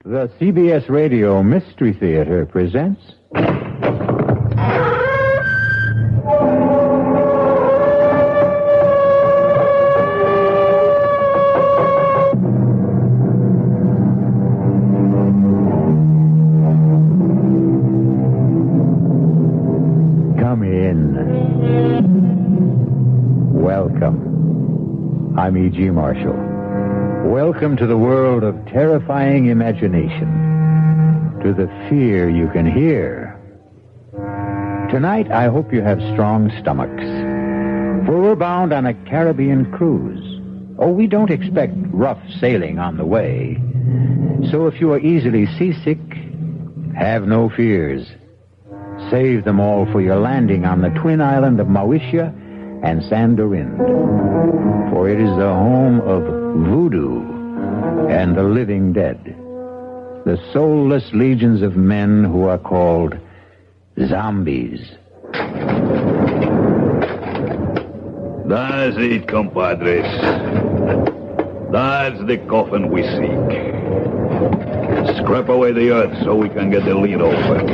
The CBS Radio Mystery Theater presents... Come in. Welcome. I'm E.G. Marshall. Welcome to the world of terrifying imagination, to the fear you can hear. Tonight, I hope you have strong stomachs, for we're bound on a Caribbean cruise. Oh, we don't expect rough sailing on the way. So if you are easily seasick, have no fears. Save them all for your landing on the twin island of Mauritius and Sandorin, for it is the home of voodoo and the living dead, the soulless legions of men who are called zombies. That's it, compadres. That's the coffin we seek. Scrape away the earth so we can get the lid open.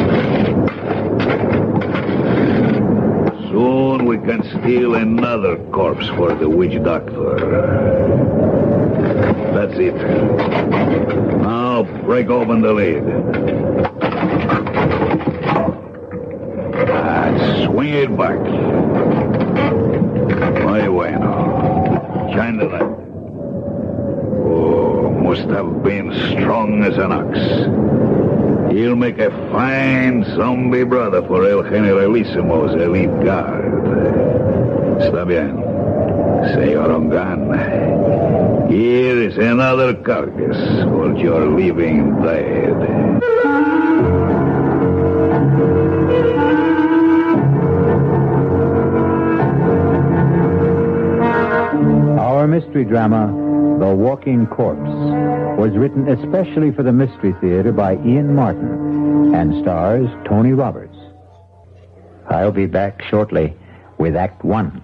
Soon we can steal another corpse for the witch doctor. That's it. Now break open the lid. And swing it back. Muy bueno. Shine the light. Oh, must have been strong as an ox. He'll make a fine zombie brother for El Generalissimo's elite guard. Está bien. Señor Ongan. Here is another carcass for your living dead. Our mystery drama, The Walking Corpse, was written especially for the Mystery Theater by Ian Martin and stars Tony Roberts. I'll be back shortly with Act One.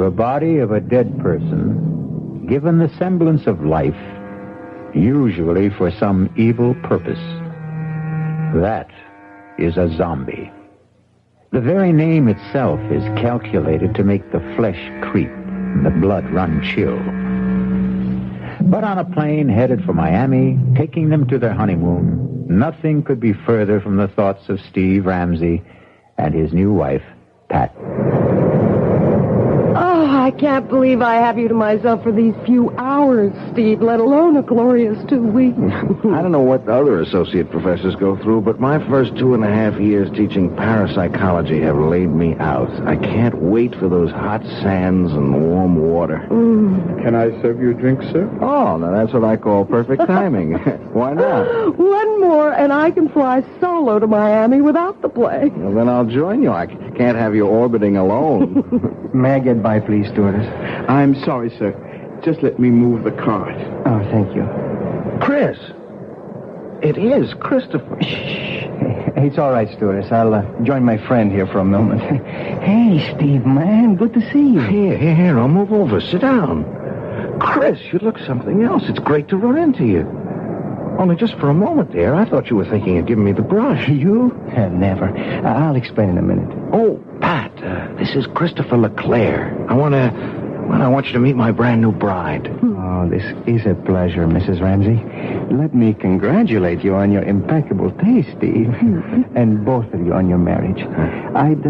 The body of a dead person, given the semblance of life, usually for some evil purpose. That is a zombie. The very name itself is calculated to make the flesh creep and the blood run chill. But on a plane headed for Miami, taking them to their honeymoon, nothing could be further from the thoughts of Steve Ramsey and his new wife, Pat. I can't believe I have you to myself for these few hours, Steve, let alone a glorious 2 weeks. I don't know what the other associate professors go through, but my first 2.5 years teaching parapsychology have laid me out. I can't wait for those hot sands and warm water. Can I serve you a drink, sir? Oh, now that's what I call perfect timing. Why not? One more, and I can fly solo to Miami without the plane. Well, then I'll join you. I can't have you orbiting alone. May I get by, please, stewardess? I'm sorry, sir. Just let me move the cart. Oh, thank you. Chris! It is Christopher. Shh. It's all right, stewardess. I'll join my friend here for a moment. Hey, Steve, man. Good to see you. Here. I'll move over. Sit down. Chris, you look something else. It's great to run into you. Only just for a moment there, I thought you were thinking of giving me the brush. You? Never. I'll explain in a minute. Oh, Pat, this is Christopher LeClaire. I want you to meet my brand new bride. Oh, this is a pleasure, Mrs. Ramsey. Let me congratulate you on your impeccable taste, Steve. And both of you on your marriage. I'd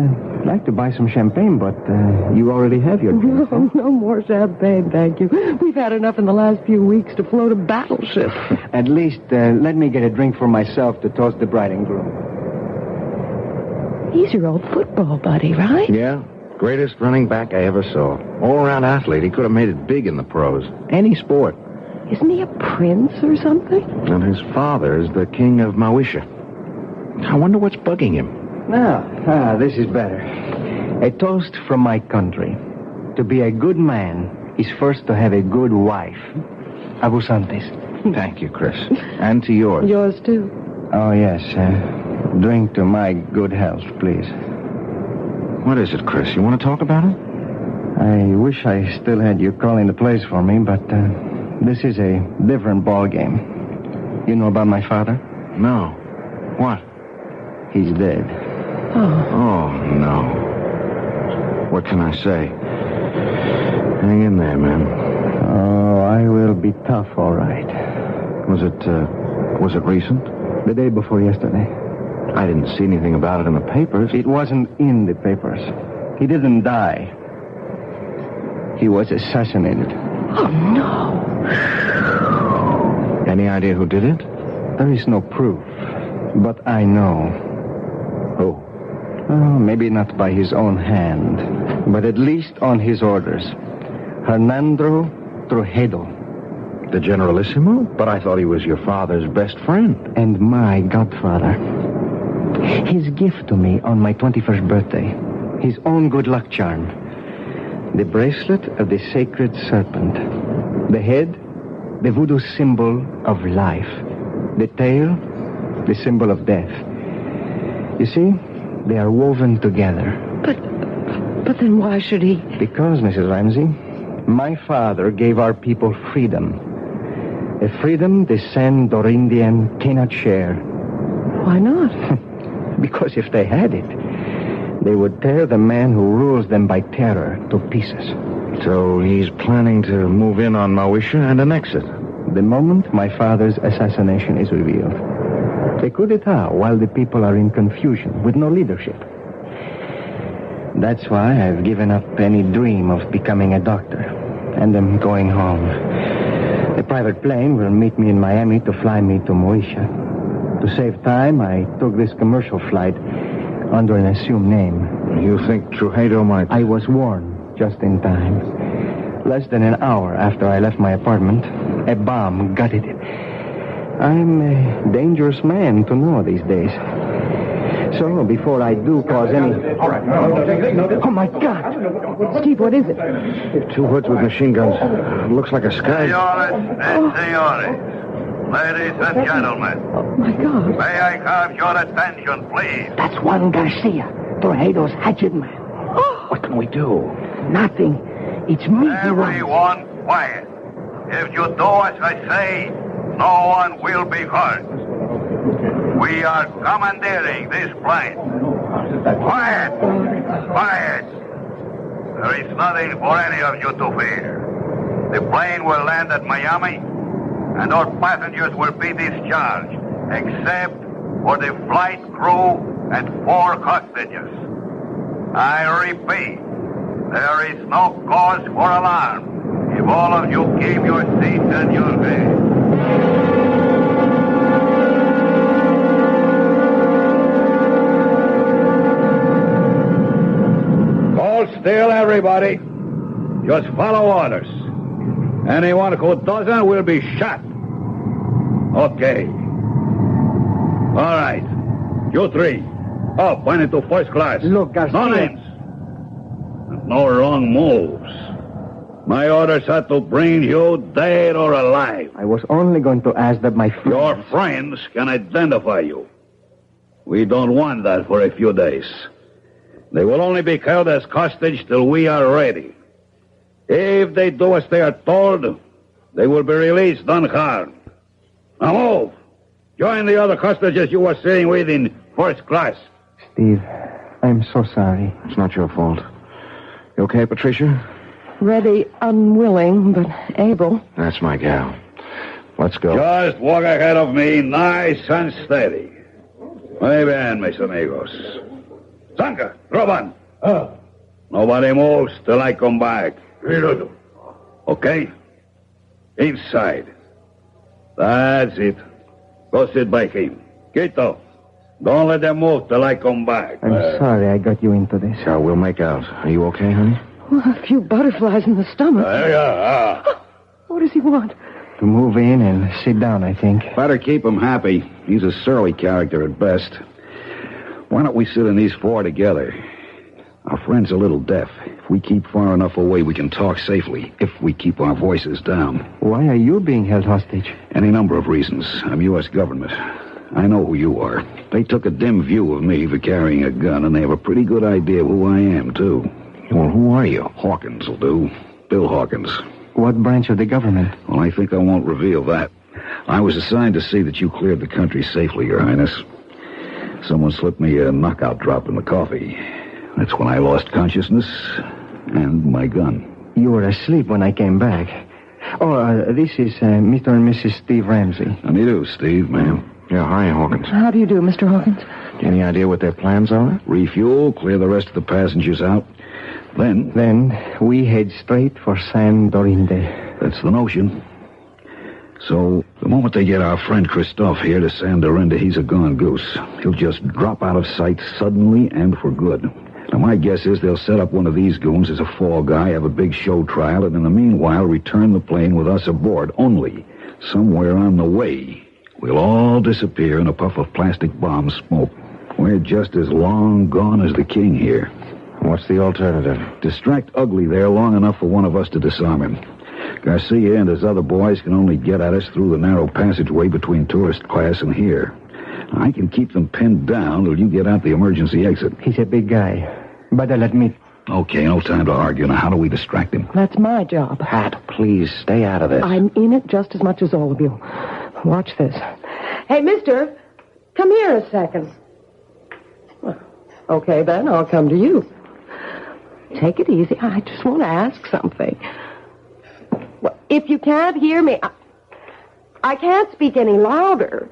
like to buy some champagne, but you already have your drink. No more champagne, thank you. We've had enough in the last few weeks to float a battleship. At least, let me get a drink for myself to toast the bride and groom. He's your old football buddy, right? Yeah. Greatest running back I ever saw. All-around athlete. He could have made it big in the pros. Any sport. Isn't he a prince or something? And his father is the king of Mauritius. I wonder what's bugging him. This is better. A toast from my country. To be a good man is first to have a good wife. Abusantes. Thank you, Chris. And to yours. Yours, too. Oh, yes. Drink to my good health, please. What is it, Chris? You want to talk about it? I wish I still had you calling the plays for me, but this is a different ball game. You know about my father? No. What? He's dead. Oh, no. What can I say? Hang in there, man. Oh, I will be tough, all right. Was it recent? The day before yesterday. I didn't see anything about it in the papers. It wasn't in the papers. He didn't die. He was assassinated. Oh, no. Any idea who did it? There is no proof, but I know. Who? Oh, maybe not by his own hand, but at least on his orders. Hernando Trujillo. The Generalissimo? But I thought he was your father's best friend. And my godfather. His gift to me on my 21st birthday. His own good luck charm. The bracelet of the sacred serpent. The head, the voodoo symbol of life. The tail, the symbol of death. You see, they are woven together. But then why should he? Because, Mrs. Ramsey, my father gave our people freedom. A freedom the San Dorindian cannot share. Why not? Because if they had it, they would tear the man who rules them by terror to pieces. So he's planning to move in on Moesha and annex it. The moment my father's assassination is revealed. A coup d'etat while the people are in confusion with no leadership. That's why I've given up any dream of becoming a doctor. And am going home. A private plane will meet me in Miami to fly me to Moesha. To save time, I took this commercial flight under an assumed name. You think Trujillo might... I was warned just in time. Less than an hour after I left my apartment, a bomb gutted it. I'm a dangerous man to know these days. So, before I do cause any... Oh, my God! Steve, what is it? Two hoods with machine guns. Looks like a sky... Senores and senores, ladies and gentlemen. Oh, my God. May I have your attention, please? That's Juan Garcia, Trujillo's hatchet man. What can we do? Nothing. It's me. Everyone quiet. If you do as I say, no one will be hurt. We are commandeering this plane. Quiet! Quiet! There is nothing for any of you to fear. The plane will land at Miami, and our passengers will be discharged, except for the flight crew and 4 hostages. I repeat, there is no cause for alarm if all of you keep your seats and your beds. Hold still, everybody. Just follow orders. Anyone who doesn't will be shot. Okay. All right. You 3. Up, went into first class. Look, Garcia. No names. And no wrong moves. My orders are to bring you dead or alive. I was only going to ask that my friends... Your friends can identify you. We don't want that for a few days. They will only be held as hostage till we are ready. If they do as they are told, they will be released unharmed. Now move. Join the other hostages you were sitting with in first class. Steve, I'm so sorry. It's not your fault. You okay, Patricia? Ready, unwilling, but able. That's my gal. Let's go. Just walk ahead of me, nice and steady. Muy bien, mis amigos. Zanka, Roban. Nobody moves till I come back. Okay? Inside. That's it. Go sit by him. Quito, don't let them move till I come back. I'm sorry I got you into this. So we'll make out. Are you okay, honey? Well, a few butterflies in the stomach. There you are. What does he want? To move in and sit down, I think. Better keep him happy. He's a surly character at best. Why don't we sit in these 4 together? Our friend's a little deaf. If we keep far enough away, we can talk safely, if we keep our voices down. Why are you being held hostage? Any number of reasons. I'm U.S. government. I know who you are. They took a dim view of me for carrying a gun, and they have a pretty good idea of who I am, too. Well, who are you? Hawkins will do. Bill Hawkins. What branch of the government? Well, I think I won't reveal that. I was assigned to see that you cleared the country safely, Your Highness. Someone slipped me a knockout drop in the coffee. That's when I lost consciousness and my gun. You were asleep when I came back. This is Mr. and Mrs. Steve Ramsey. How do you do, Steve, ma'am? Yeah, hi, Hawkins. How do you do, Mr. Hawkins? Any idea what their plans are? Refuel, clear the rest of the passengers out. Then we head straight for San Dorinde. That's the notion. So, the moment they get our friend Christophe here to San Dorinde, he's a gone goose. He'll just drop out of sight suddenly and for good. Now, my guess is they'll set up one of these goons as a fall guy, have a big show trial, and in the meanwhile return the plane with us aboard. Only, somewhere on the way, we'll all disappear in a puff of plastic bomb smoke. We're just as long gone as the king here. What's the alternative? Distract Ugly there long enough for one of us to disarm him. Garcia and his other boys can only get at us through the narrow passageway between tourist class and here. I can keep them pinned down till you get out the emergency exit. He's a big guy, but I'll admit... Okay, no time to argue. Now, how do we distract him? That's my job. Pat, please, stay out of this. I'm in it just as much as all of you. Watch this. Hey, mister, come here a second. Well, okay, then, I'll come to you. Take it easy. I just want to ask something. Well, if you can't hear me, I can't speak any louder.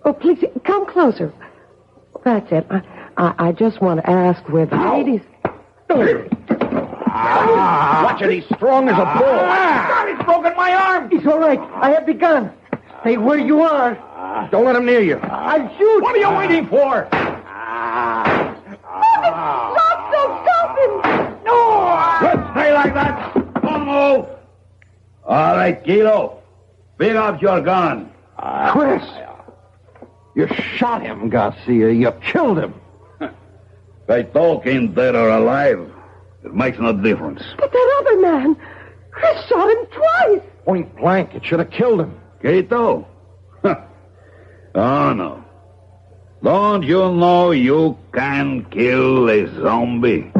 Oh, please, come closer. That's it. I just want to ask where the ladies... Watch it, he's strong as a bull. God, he's broken my arm. It's all right. I have the gun. Stay where you are. Don't let him near you. I'll shoot. What are you waiting for? Stop him! No! Good, stay like that. Don't move. All right, Kilo. Pick up your gun. Chris! You shot him, Garcia. You killed him. Teitel ain't dead or alive. It makes no difference. But that other man, Chris shot him twice. Point blank. It should have killed him. Keito? Oh, no. Don't you know you can kill a zombie?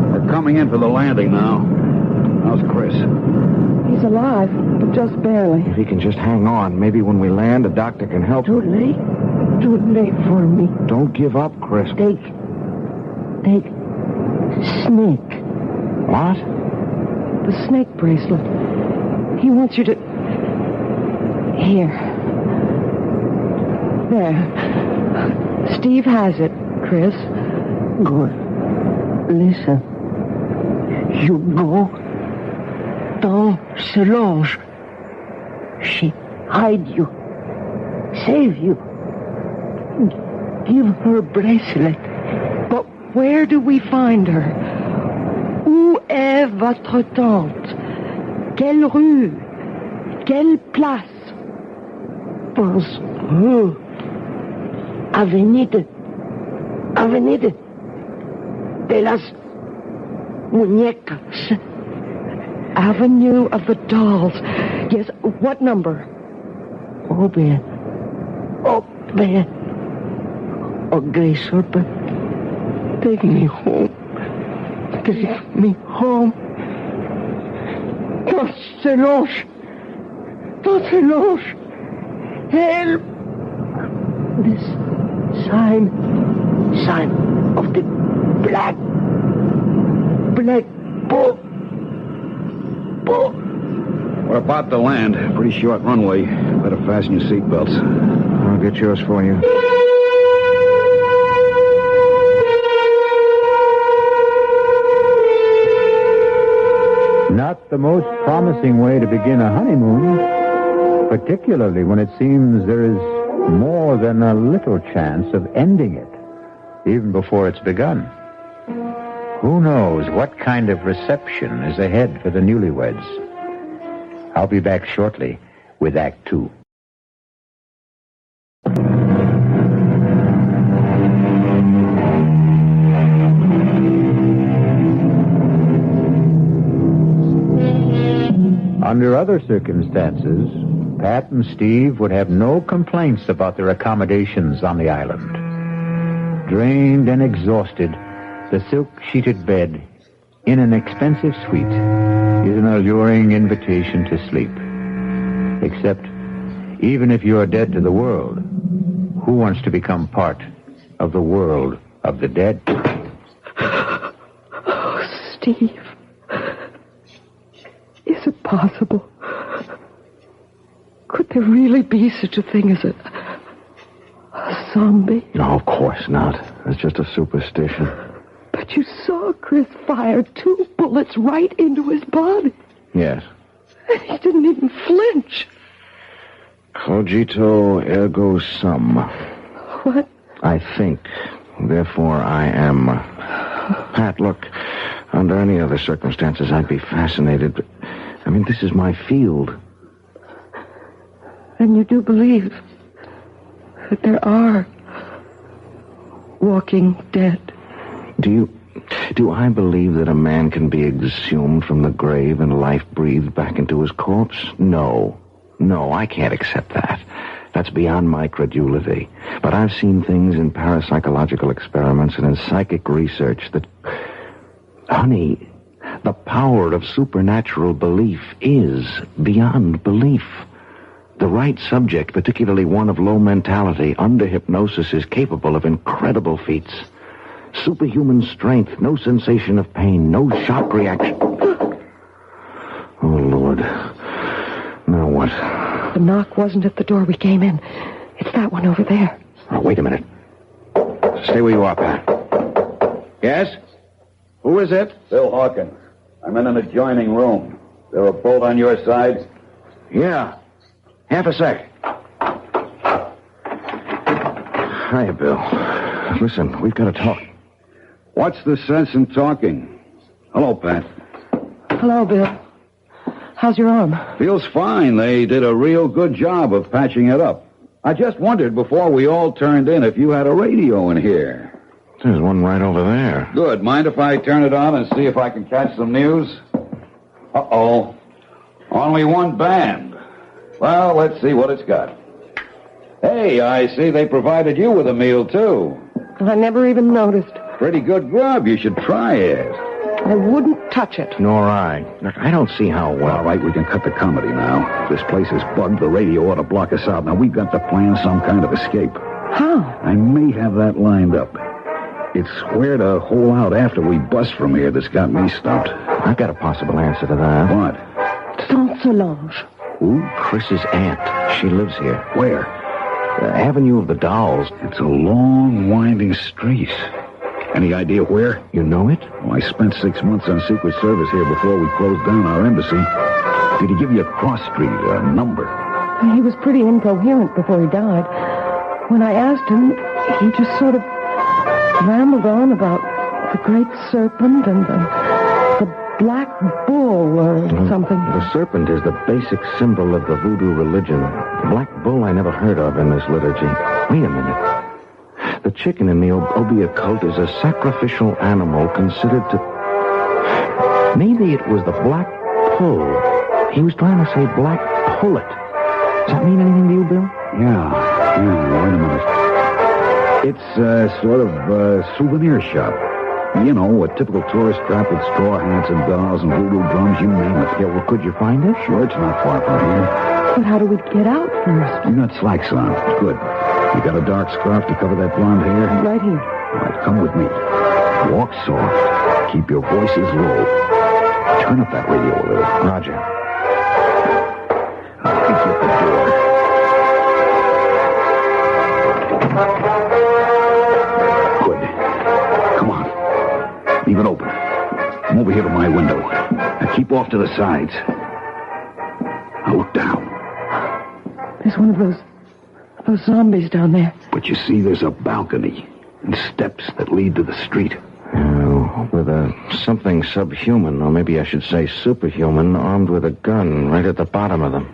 We're coming in for the landing now. How's Chris? He's alive, but just barely. If he can just hang on, maybe when we land, a doctor can help. Too late. Too late for me. Don't give up, Chris. Take snake. What? The snake bracelet. He wants you to... Here. There. Steve has it, Chris. Good. Listen. You go down Solange. She hide you. Save you. Give her a bracelet. But where do we find her? Où est votre tante? Quelle rue? Quelle place? Pense. Avenida de las Muñecas. Avenue of the Dolls. Yes, what number? Open. Oh, Grace Serpent. Take me home. Take me home. Don't Solange. Help. This sign of the black bull. We're about to land. Pretty short runway. Better fasten your seatbelts. I'll get yours for you. Not the most promising way to begin a honeymoon, particularly when it seems there is more than a little chance of ending it, even before it's begun. Who knows what kind of reception is ahead for the newlyweds? I'll be back shortly with Act Two. Under other circumstances, Pat and Steve would have no complaints about their accommodations on the island. Drained and exhausted, the silk-sheeted bed in an expensive suite is an alluring invitation to sleep. Except, even if you are dead to the world, who wants to become part of the world of the dead? Oh, Steve. Is it possible? Could there really be such a thing as a zombie? No, of course not. It's just a superstition. But you saw Chris fire 2 bullets right into his body. Yes. And he didn't even flinch. Cogito ergo sum. What? I think, therefore I am. Pat, look, under any other circumstances I'd be fascinated, but, this is my field. And you do believe that there are walking dead? Do I believe that a man can be exhumed from the grave and life breathed back into his corpse? No, I can't accept that. That's beyond my credulity. But I've seen things in parapsychological experiments and in psychic research that... Honey, the power of supernatural belief is beyond belief. The right subject, particularly one of low mentality, under hypnosis, is capable of incredible feats. Superhuman strength, no sensation of pain, no shock reaction. Oh, Lord. Now what? The knock wasn't at the door we came in. It's that one over there. Oh, wait a minute. Stay where you are, Pat. Yes? Who is it? Bill Hawkins. I'm in an adjoining room. There a bolt on your side? Yeah. Half a sec. Hiya, Bill. Listen, we've got to talk. What's the sense in talking? Hello, Pat. Hello, Bill. How's your arm? Feels fine. They did a real good job of patching it up. I just wondered before we all turned in if you had a radio in here. There's one right over there. Good. Mind if I turn it on and see if I can catch some news? Uh-oh. Only one band. Well, let's see what it's got. Hey, I see they provided you with a meal, too. I never even noticed. Pretty good grub. You should try it. I wouldn't touch it. Nor I. Look, I don't see how well... All right, we can cut the comedy now. This place is bugged. The radio ought to block us out. Now, we've got to plan some kind of escape. How? I may have that lined up. It's where to hole out after we bust from here that's got me stumped. I've got a possible answer to that. What? Saint Solange. Who? Chris's aunt. She lives here. Where? Avenue of the Dolls. It's a long, winding street. Any idea where? You know it? Oh, I spent 6 months on Secret Service here before we closed down our embassy. Did he give you a cross street, a number? He was pretty incoherent before he died. When I asked him, he just sort of rambled on about the great serpent and the black bull or something. The serpent is the basic symbol of the voodoo religion. The black bull I never heard of in this liturgy. Wait a minute. The chicken in the Obi occult is a sacrificial animal considered to... Maybe it was the black pull. He was trying to say black pullet. Does that mean anything to you, Bill? Yeah, wait a minute. It's sort of a souvenir shop. You know, a typical tourist trap with straw hats and dolls and voodoo drums, you name it. Yeah, well, could you find it? Sure, it's not far from here. But how do we get out first? You got slacks on. Good. You got a dark scarf to cover that blonde hair? Right here. All right, come with me. Walk soft. Keep your voices low. Turn up that radio a little. Roger. I'll meet you at the door. Good. Come on. Leave it open. Come over here to my window. Now keep off to the sides. Now look down. There's one of those zombies down there. But you see, there's a balcony and steps that lead to the street. With something subhuman, or maybe I should say superhuman, armed with a gun right at the bottom of them.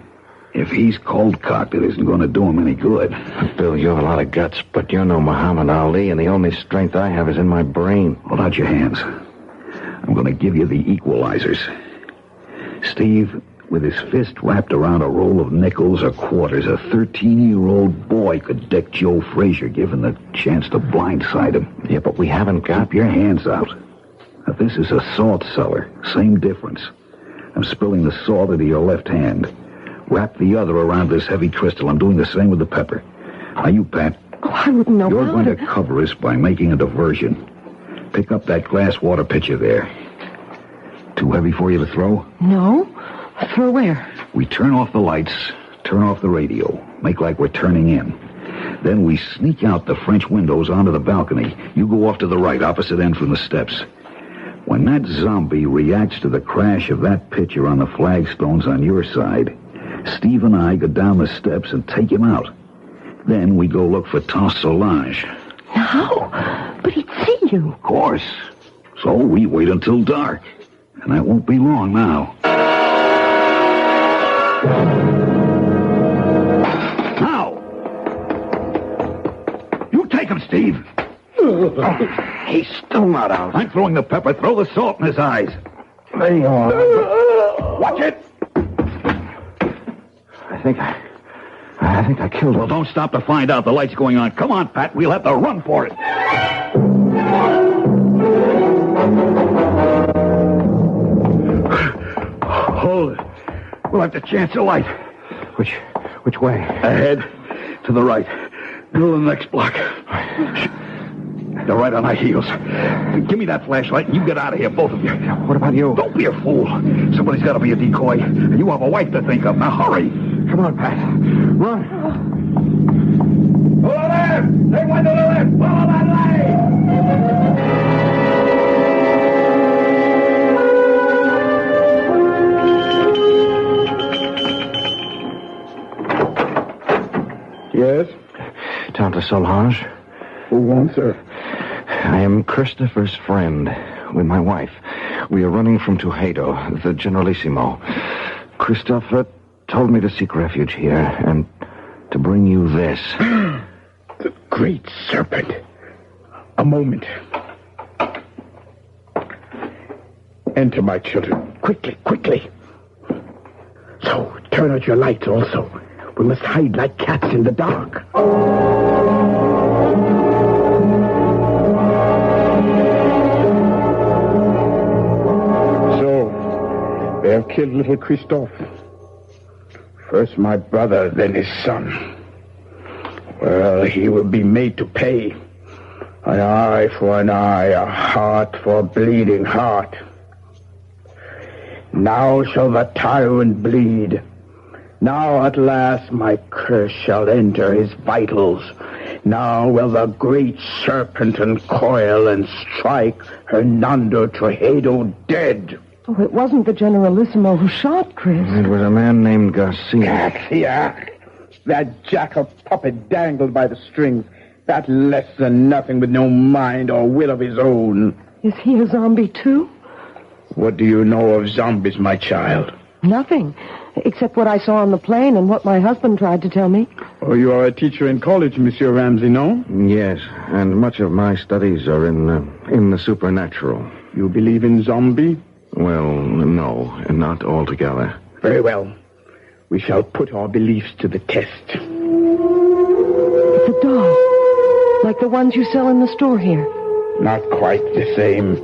If he's cold-cocked, it isn't going to do him any good. Bill, you have a lot of guts, but you're no Muhammad Ali, and the only strength I have is in my brain. Hold out your hands. I'm going to give you the equalizers. Steve, With his fist wrapped around a roll of nickels or quarters, a 13-year-old boy could deck Joe Frazier, given the chance to blindside him. Yeah, but we haven't got... Keep your hands out. Now, this is a salt cellar. Same difference. I'm spilling the salt into your left hand. Wrap the other around this heavy crystal. I'm doing the same with the pepper. Now, you, Pat. Oh, I wouldn't know You're how going to cover us by making a diversion. Pick up that glass water pitcher there. Too heavy for you to throw? No. Throw where? We turn off the lights, turn off the radio, make like we're turning in. Then we sneak out the French windows onto the balcony. You go off to the right, opposite end from the steps. When that zombie reacts to the crash of that pitcher on the flagstones on your side, Steve and I go down the steps and take him out. Then we go look for Toss Solange. No, but he'd see you. Of course. So we wait until dark. And that won't be long now. Now! You take him, Steve. He's still not out. I'm throwing the pepper. Throw the salt in his eyes. There you are. Watch it. I think I killed him. Well, don't stop to find out. The light's going on. Come on, Pat. We'll have to run for it. Hold it. We'll have to chance a light. Which way? Ahead. To the right. Middle of the next block. They're right on our heels. Give me that flashlight and you get out of here, both of you. What about you? Don't be a fool. Somebody's got to be a decoy. And you have a wife to think of. Now hurry. Come on, Pat. Run. To the left! Take one to the left! Follow that light! Yes? Tante Solange. Who wants her? I am Christopher's friend with my wife. We are running from Teitel, the Generalissimo. Christopher told me to seek refuge here and to bring you this. The great serpent. A moment. Enter, my children. Quickly, quickly. So, turn out your lights also. We must hide like cats in the dark. So, they have killed little Christophe. First my brother, then his son. Well, he will be made to pay. An eye for an eye, a heart for a bleeding heart. Now shall the tyrant bleed. Now at last my curse shall enter his vitals. Now will the great serpent uncoil and strike Hernando Trujillo dead. Oh, it wasn't the Generalissimo who shot Chris. It was a man named Garcia. Garcia! That jackal puppet dangled by the strings. That less than nothing with no mind or will of his own. Is he a zombie, too? What do you know of zombies, my child? Nothing, except what I saw on the plane and what my husband tried to tell me. Oh, you are a teacher in college, Monsieur Ramsey, no? Yes, and much of my studies are in the supernatural. You believe in zombie? Well, no, not altogether. Very well. We shall put our beliefs to the test. It's a doll, like the ones you sell in the store here. Not quite the same.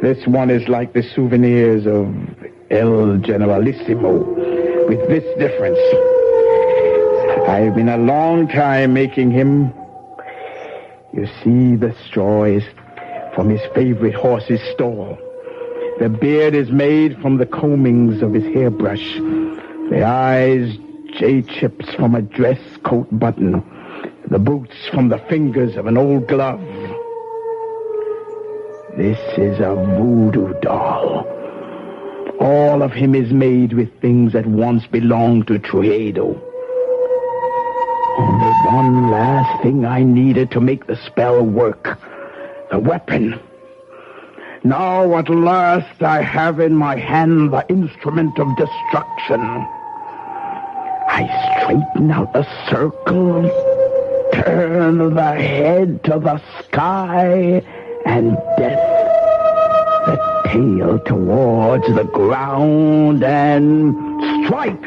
This one is like the souvenirs of El Generalissimo, with this difference. I've been a long time making him. You see, the straw is from his favorite horse's stall. The beard is made from the combings of his hairbrush. The eyes, jade chips from a dress coat button. The boots from the fingers of an old glove. This is a voodoo doll. All of him is made with things that once belonged to Trujillo. Only one last thing I needed to make the spell work. The weapon. Now at last I have in my hand the instrument of destruction. I straighten out the circle, turn the head to the sky, and death, the tail towards the ground and strike.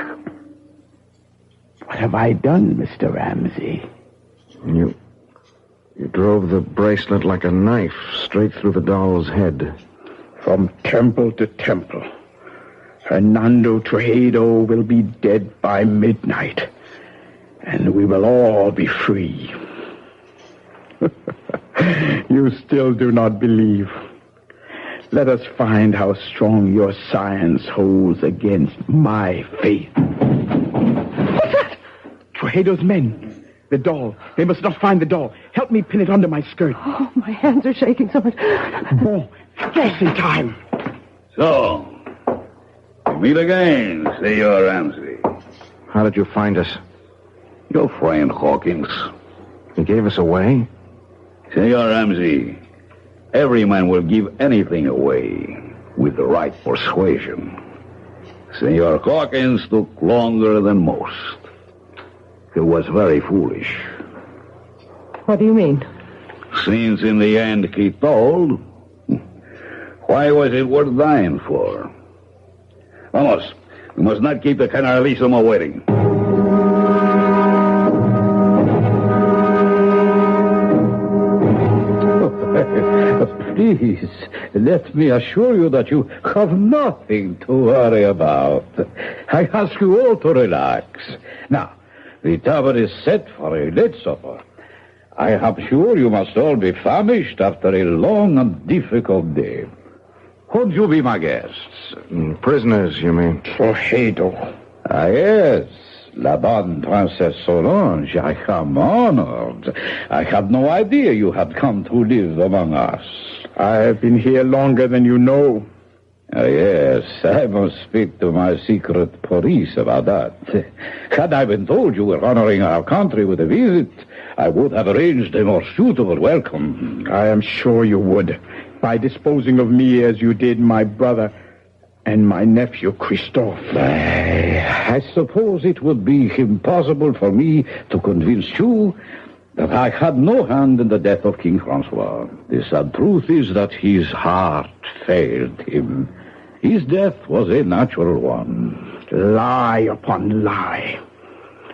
What have I done, Mr. Ramsey? You drove the bracelet like a knife straight through the doll's head. From temple to temple, Hernando Teitel will be dead by midnight, and we will all be free. You still do not believe. Let us find how strong your science holds against my faith. What's that? Trejedo's men. The doll. They must not find the doll. Help me pin it under my skirt. Oh, my hands are shaking so much. Bon, just in time. So, we meet again, Senor Ramsey. How did you find us? Your friend Hawkins. He gave us away? Senor Ramsey, every man will give anything away with the right persuasion. Senor Hawkins took longer than most. He was very foolish. What do you mean? Since in the end he told, why was it worth dying for? Vamos, we must not keep the Generalissimo waiting. Please, let me assure you that you have nothing to worry about. I ask you all to relax. Now, the table is set for a late supper. I am sure you must all be famished after a long and difficult day. Won't you be my guests? Prisoners, you mean? Trejedo. Ah, yes. La bonne Princess Solange, I am honored. I had no idea you had come to live among us. I have been here longer than you know. Yes, I must speak to my secret police about that. Had I been told you were honoring our country with a visit, I would have arranged a more suitable welcome. I am sure you would, by disposing of me as you did my brother and my nephew, Christophe. I suppose it would be impossible for me to convince you that I had no hand in the death of King Francois. The sad truth is that his heart failed him. His death was a natural one. Lie upon lie.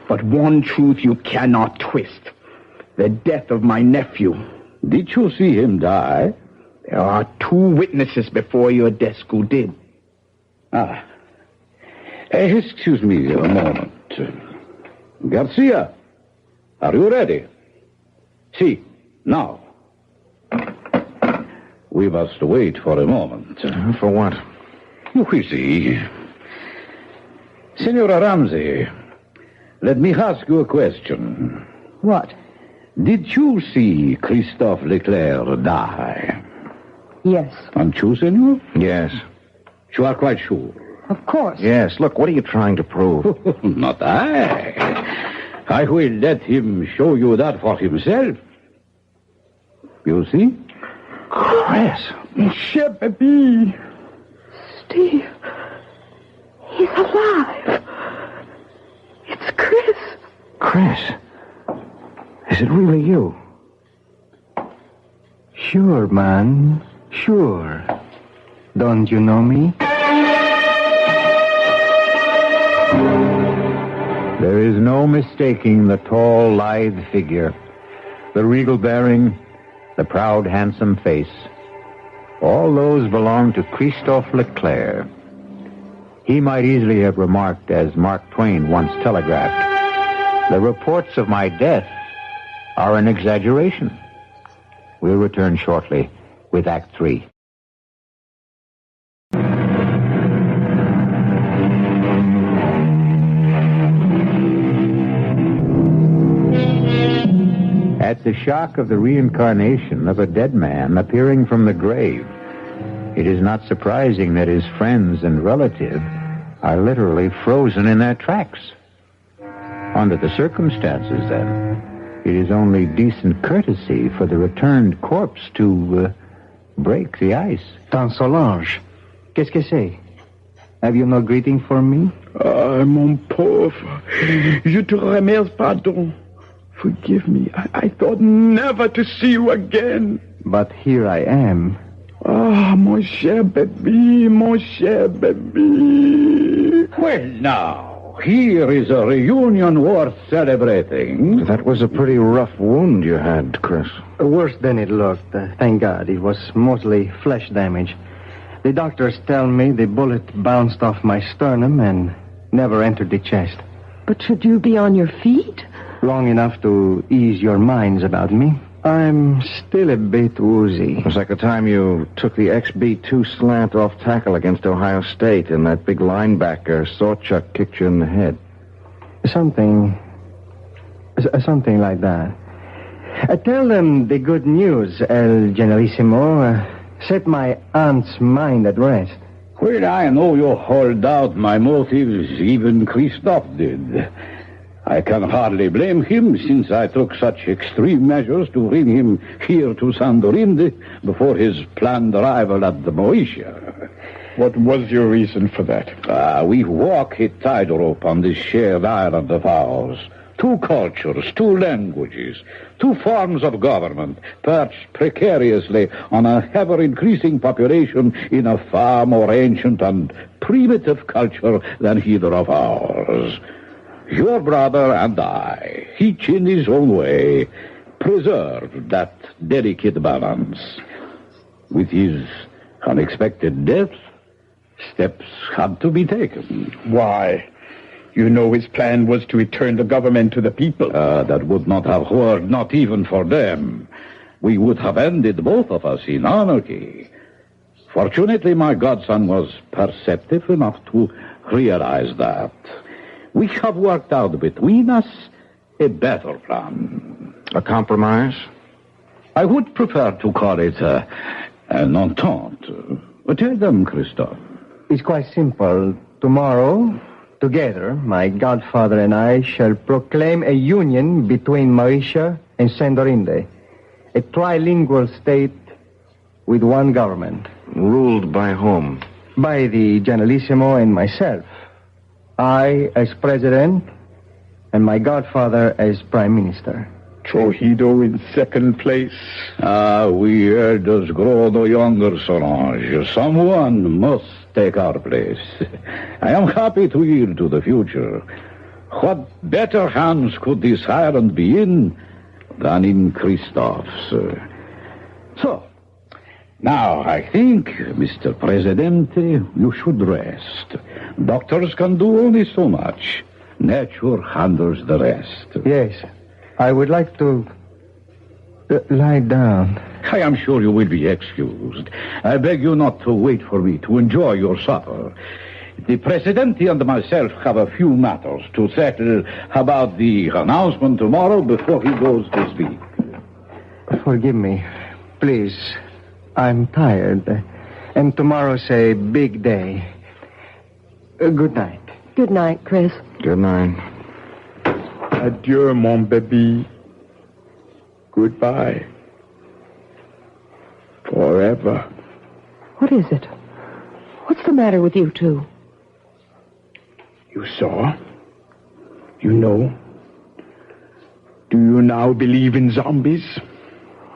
But one truth you cannot twist. The death of my nephew. Did you see him die? There are 2 witnesses before your desk who did. Excuse me a moment. Garcia, are you ready? See, now. We must wait for a moment. For what? You will see. Senora Ramsey, let me ask you a question. What? Did you see Christophe Leclerc die? Yes. And you, senor? Yes. You are quite sure? Of course. Yes. Look, what are you trying to prove? Not I. I will let him show you that for himself. You see? Chris. Monsieur Baby. Steve. He's alive. It's Chris. Chris. Is it really you? Sure, man. Sure. Don't you know me? There is no mistaking the tall, lithe figure, the regal bearing, the proud, handsome face. All those belong to Christophe Leclerc. He might easily have remarked, as Mark Twain once telegraphed, "The reports of my death are an exaggeration." We'll return shortly with Act 3. At the shock of the reincarnation of a dead man appearing from the grave, it is not surprising that his friends and relatives are literally frozen in their tracks. Under the circumstances, then, it is only decent courtesy for the returned corpse to break the ice. Tante Solange, qu'est-ce que c'est? Have you no greeting for me? Ah, mon pauvre, je te remercie, pardon. Forgive me. I thought never to see you again. But here I am. Ah, mon cher baby, mon cher baby. Well, now, here is a reunion worth celebrating. That was a pretty rough wound you had, Chris. Worse than it looked. Thank God. It was mostly flesh damage. The doctors tell me the bullet bounced off my sternum and never entered the chest. But should you be on your feet? Long enough to ease your minds about me. I'm still a bit woozy. It was like the time you took the XB2 slant off tackle against Ohio State and that big linebacker, Sawchuck, kicked you in the head. Something like that. Tell them the good news, El Generalissimo. Set my aunt's mind at rest. Well, I know you hold out my motives, even Christophe did. I can hardly blame him, since I took such extreme measures to bring him here to Sandorinde before his planned arrival at the Moesia. What was your reason for that? We walk a tightrope on this shared island of ours. 2 cultures, 2 languages, 2 forms of government, perched precariously on a ever-increasing population in a far more ancient and primitive culture than either of ours. Your brother and I, each in his own way, preserved that delicate balance. With his unexpected death, steps had to be taken. Why? You know his plan was to return the government to the people. That would not have worked, not even for them. We would have ended both of us in anarchy. Fortunately, my godson was perceptive enough to realize that. We have worked out between us a better plan. A compromise? I would prefer to call it an entente. Tell them, Christophe. It's quite simple. Tomorrow, together, my godfather and I shall proclaim a union between Moesia and Sandorinde. A trilingual state with one government. Ruled by whom? By the Generalissimo and myself. I as president, and my godfather as prime minister. Trujillo in second place. We elders grow no younger, Solange. Someone must take our place. I am happy to yield to the future. What better hands could this island be in than in Christophe's? So, now I think, Mr. President, you should rest. Doctors can do only so much. Nature handles the rest. Yes, I would like to lie down. I am sure you will be excused. I beg you not to wait for me to enjoy your supper. The Presidente and myself have a few matters to settle about the announcement tomorrow before he goes to speak. Forgive me, please. I'm tired. And tomorrow's a big day. Good night. Good night, Chris. Good night. Adieu, mon baby. Goodbye. Forever. What is it? What's the matter with you two? You saw? You know? Do you now believe in zombies?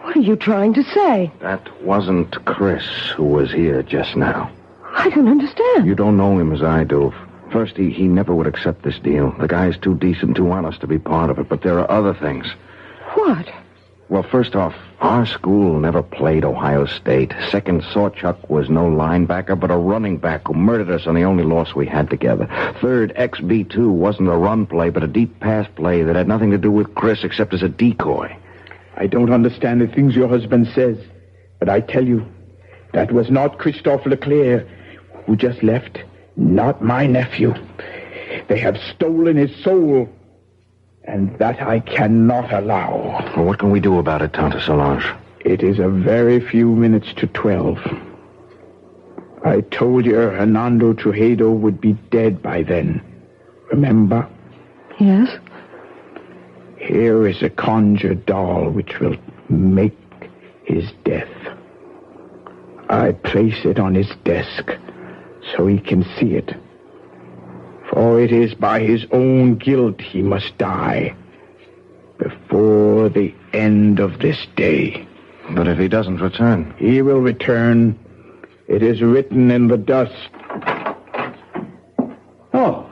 What are you trying to say? That wasn't Chris who was here just now. I don't understand. You don't know him as I do. First, he never would accept this deal. The guy's too decent, too honest to be part of it. But there are other things. What? Well, first off, our school never played Ohio State. Second, Sawchuck was no linebacker, but a running back who murdered us on the only loss we had together. Third, XB2 wasn't a run play, but a deep pass play that had nothing to do with Chris except as a decoy. I don't understand the things your husband says, but I tell you, that was not Christophe Leclerc who just left. Not my nephew. They have stolen his soul, and that I cannot allow. Well, what can we do about it, Tante Solange? It is a very few minutes to 12. I told you Hernando Trujillo would be dead by then. Remember? Yes? Here is a conjured doll which will make his death. I place it on his desk so he can see it. For it is by his own guilt he must die before the end of this day. But if he doesn't return? He will return. It is written in the dust. Oh,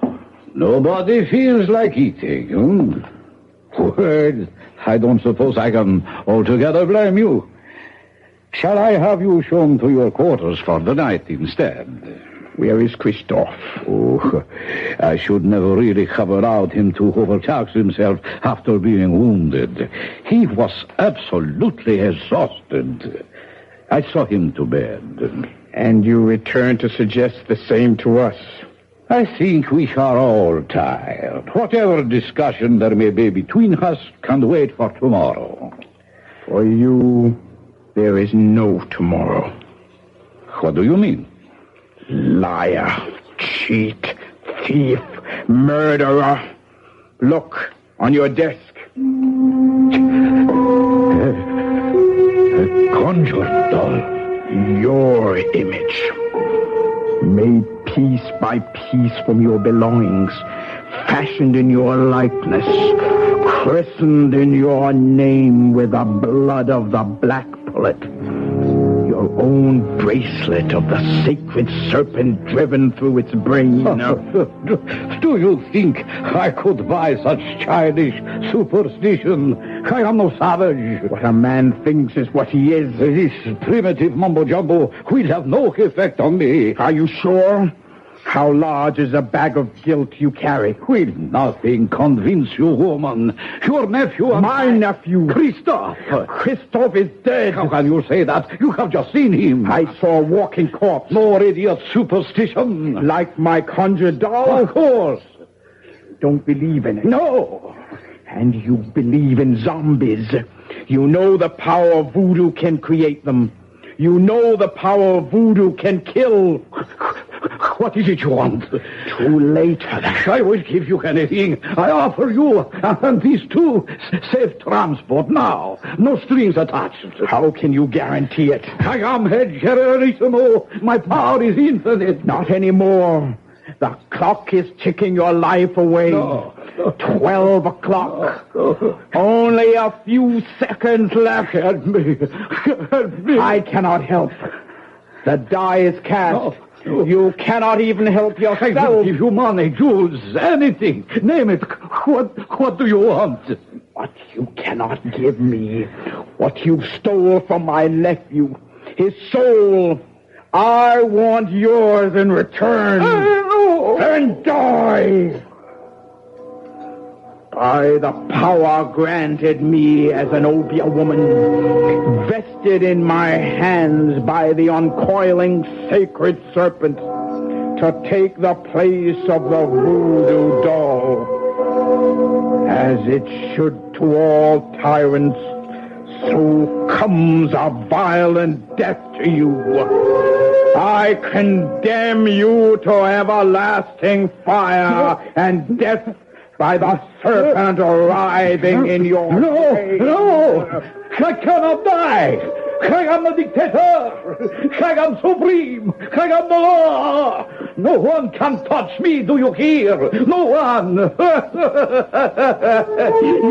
nobody feels like eating. Well, I don't suppose I can altogether blame you. Shall I have you shown to your quarters for the night instead? Where is Christoph? Oh, I should never really have allowed him to overtax himself after being wounded. He was absolutely exhausted. I saw him to bed. And you return to suggest the same to us. I think we are all tired. Whatever discussion there may be between us can wait for tomorrow. For you, there is no tomorrow. What do you mean? Liar, cheat, thief, murderer. Look, on your desk. A conjured doll. Your image. Made piece by piece from your belongings. Fashioned in your likeness. Christened in your name with the blood of the black pullet. Your own bracelet of the sacred serpent driven through its brain. Do you think I could buy such childish superstition? I am no savage. What a man thinks is what he is. This primitive mumbo-jumbo will have no effect on me. Are you sure? How large is the bag of guilt you carry? Will nothing convince you, woman? Your nephew and My nephew. Christoph. Christoph is dead. How can you say that? You have just seen him. I saw a walking corpse. More idiot superstition. Like my conjured doll? Of course. Don't believe in it. No. And you believe in zombies. You know the power of voodoo can create them. You know the power of voodoo can kill. What is it you want? Too late for that. I will give you anything. I offer you and these two safe transport now. No strings attached. How can you guarantee it? I am head generalissimo. My power is infinite. Not anymore. The clock is ticking your life away. No. 12 o'clock. Only a few seconds left. Help me. Help me. I cannot help. The die is cast. No. You cannot even help yourself. I will give you money, jewels, anything. Name it. What do you want? What you cannot give me. What you stole from my nephew. His soul. I want yours in return. And die. By the power granted me as an Obia woman, vested in my hands by the uncoiling sacred serpent, to take the place of the voodoo doll. As it should to all tyrants, so comes a violent death to you. I condemn you to everlasting fire and death by the serpent writhing in your grave. No! I cannot die! I am the dictator! I am supreme! I am the law! No one can touch me, do you hear? No one!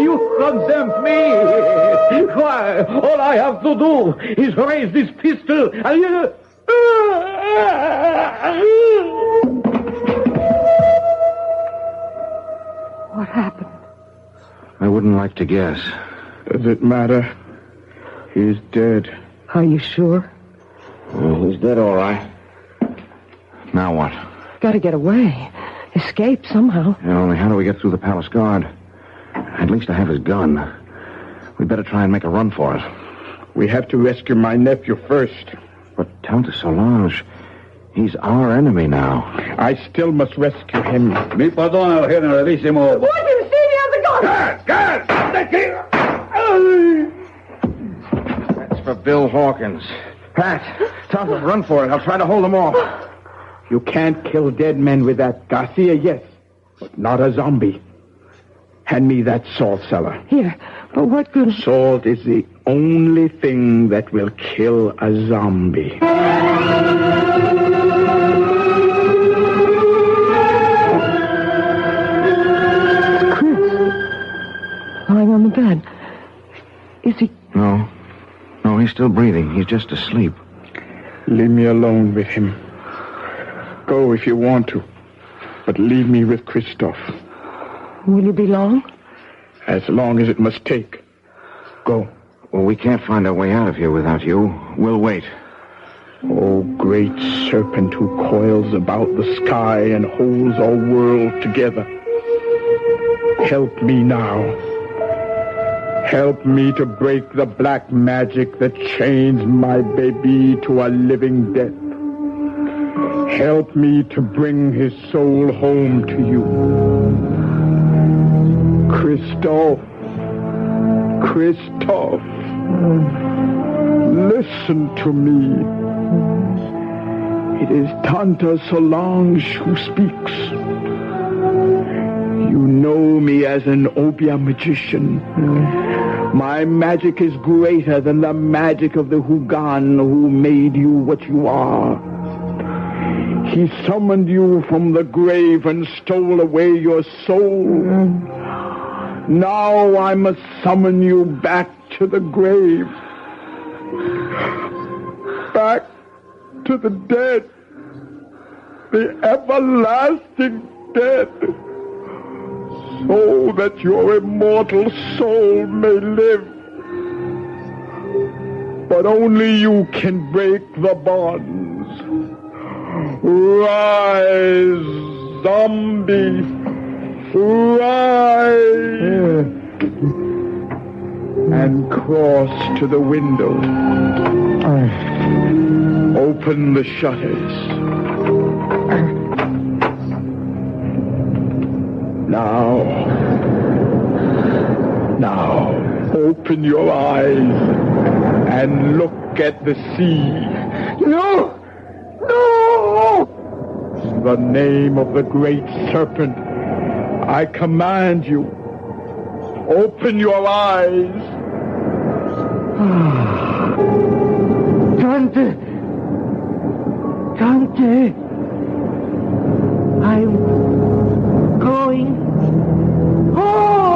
You condemn me! Why, all I have to do is raise this pistol and... What happened? I wouldn't like to guess. Does it matter? He's dead. Are you sure? Well, he's dead, all right. Now what? Got to get away. Escape somehow. Yeah, only how do we get through the palace guard? At least I have his gun. We'd better try and make a run for it. We have to rescue my nephew first. But Tante Solange, he's our enemy now. I still must rescue him. Mi perdona, generalissimo. What? You see me on the gun! Guard! That's for Bill Hawkins. Pat, Tante, run for it. I'll try to hold them off. You can't kill dead men with that. Garcia, yes, but not a zombie. Hand me that salt cellar. Here, but what good... Salt is the only thing that will kill a zombie. Chris, lying on the bed. Is he... No, he's still still breathing. He's just asleep. Leave me alone with him. Go if you want to, but leave me with Christoph. Will you be long? As long as it must take. Go. Well, we can't find our way out of here without you. We'll wait. O great serpent who coils about the sky and holds our world together, help me now. Help me to break the black magic that chains my baby to a living death. Help me to bring his soul home to you. Christoph. Christoph. Listen to me. It is Tante Solange who speaks. You know me as an Obia magician. My magic is greater than the magic of the Hugan who made you what you are. He summoned you from the grave and stole away your soul. Now I must summon you back to the grave. Back to the dead. The everlasting dead. So that your immortal soul may live. But only you can break the bonds. Rise, zombie. Rise. And cross to the window. Open the shutters. Now, open your eyes and look at the sea. No! In the name of the great serpent, I command you, open your eyes. Tante! I'm going home!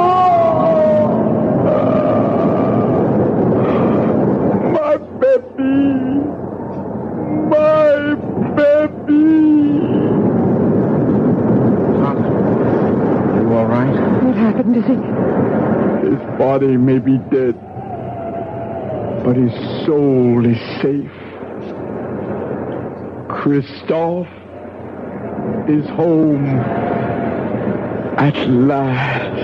My baby! My baby! Tante, are you all right? What happened, Dizzy? His body may be dead, but his soul is safe. Christoph is home at last.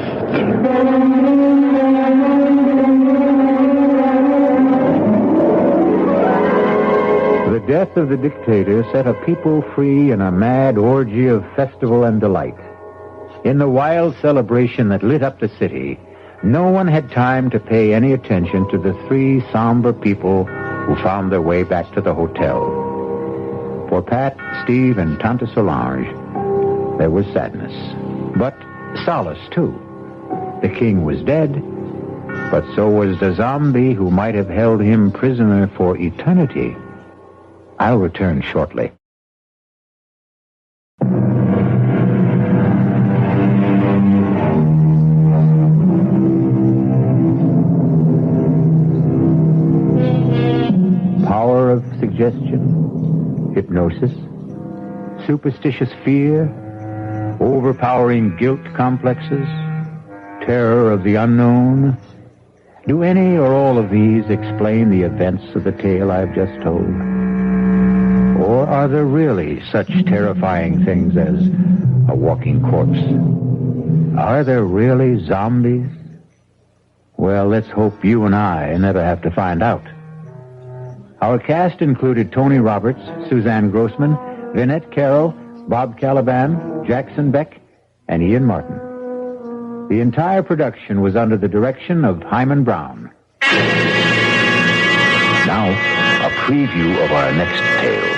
The death of the dictator set a people free in a mad orgy of festival and delight. In the wild celebration that lit up the city, no one had time to pay any attention to the three somber people who found their way back to the hotel. For Pat, Steve, and Tante Solange, there was sadness, but solace, too. The king was dead, but so was the zombie who might have held him prisoner for eternity. I'll return shortly. Power of suggestion. Hypnosis, superstitious fear, overpowering guilt complexes, terror of the unknown. Do any or all of these explain the events of the tale I've just told? Or are there really such terrifying things as a walking corpse? Are there really zombies? Well, let's hope you and I never have to find out. Our cast included Tony Roberts, Suzanne Grossman, Vinnette Carroll, Bob Kaliban, Jackson Beck, and Ian Martin. The entire production was under the direction of Himan Brown. Now, a preview of our next tale.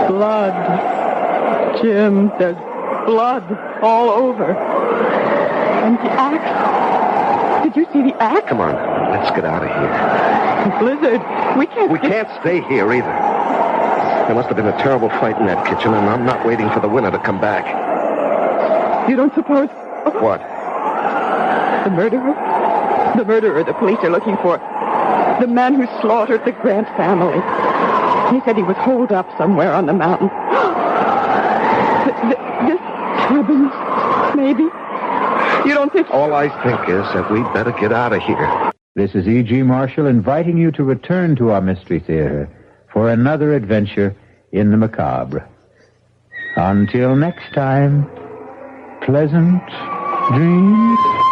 Blood. Jim, there's blood all over. And the axe. Did you see the axe? Come on, let's get out of here. Blizzard, we can't Stay here either. There must have been a terrible fight in that kitchen, and I'm not waiting for the winner to come back. You don't suppose... What? The murderer? The murderer the police are looking for. The man who slaughtered the Grant family. They said he was holed up somewhere on the mountain. This cabin, maybe? You don't think... All I think is that we'd better get out of here. This is E.G. Marshall inviting you to return to our Mystery Theater for another adventure in the macabre. Until next time, pleasant dreams.